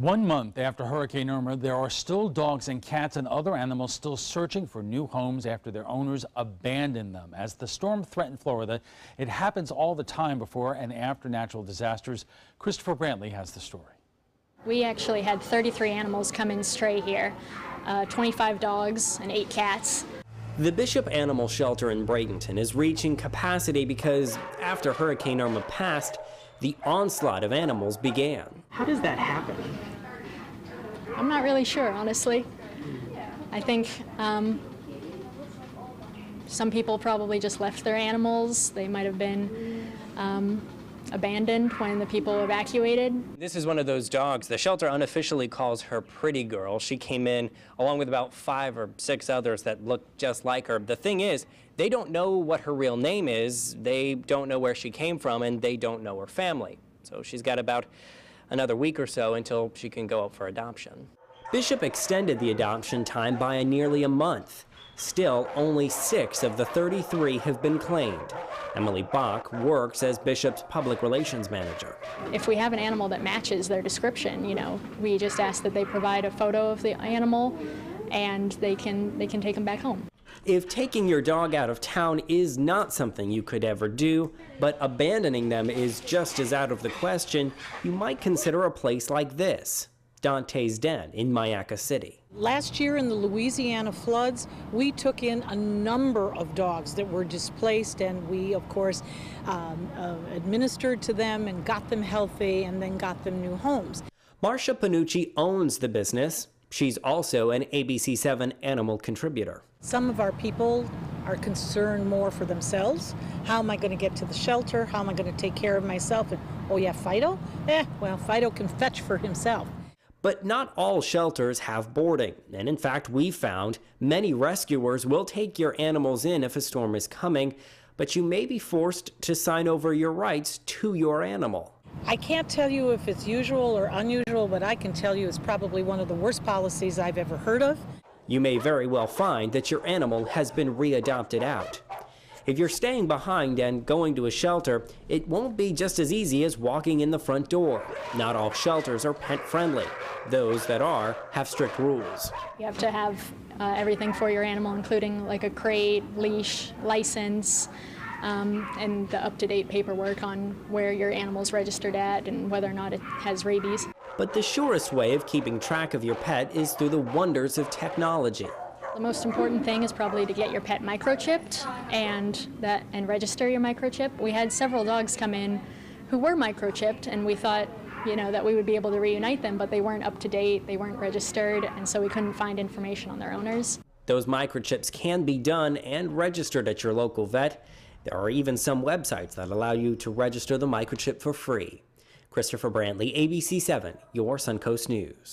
1 month after Hurricane Irma, there are still dogs and cats and other animals still searching for new homes after their owners abandoned them. As the storm threatened Florida, it happens all the time before and after natural disasters. Christopher Brantley has the story. We actually had 33 animals come in stray here, 25 dogs and 8 cats. The Bishop Animal Shelter in Bradenton is reaching capacity because after Hurricane Irma passed, the onslaught of animals began. How does that happen? I'm not really sure, honestly. I think some people probably just left their animals. They might have been abandoned when the people evacuated. This is one of those dogs. The shelter unofficially calls her Pretty Girl. She came in along with about 5 or 6 others that look just like her. The thing is, they don't know what her real name is, they don't know where she came from, and they don't know her family. So she's got about another week or so until she can go up for adoption. Bishop extended the adoption time by nearly a month. Still, only 6 of the 33 have been claimed. Emily Bach works as Bishop's public relations manager. If we have an animal that matches their description, we just ask that they provide a photo of the animal and they can take them back home. If taking your dog out of town is not something you could ever do, but abandoning them is just as out of the question, you might consider a place like this, Dantes Dead in Mayaca City. Last year in the Louisiana floods, we took in a number of dogs that were displaced, and we, of course, administered to them and got them healthy and then got them new homes. Marcia Panucci owns the business. She's also an ABC7 animal contributor. Some of our people are concerned more for themselves. How am I going to get to the shelter? How am I going to take care of myself? And, oh yeah, Fido? Well, Fido can fetch for himself. But not all shelters have boarding, and in fact, we've found many rescuers will take your animals in if a storm is coming, but you may be forced to sign over your rights to your animal. I can't tell you if it's usual or unusual, but I can tell you it's probably one of the worst policies I've ever heard of. You may very well find that your animal has been readopted out. If you're staying behind and going to a shelter, it won't be just as easy as walking in the front door. Not all shelters are pet-friendly. Those that are have strict rules. You have to have everything for your animal, including like a crate, leash, license, and the up-to-date paperwork on where your animal's registered at and whether or not it has rabies. But the surest way of keeping track of your pet is through the wonders of technology. The most important thing is probably to get your pet microchipped and register your microchip. We had several dogs come in who were microchipped, and we thought, that we would be able to reunite them, but they weren't up to date, they weren't registered, and so we couldn't find information on their owners. Those microchips can be done and registered at your local vet. There are even some websites that allow you to register the microchip for free. Christopher Brantley, ABC7, your Suncoast News.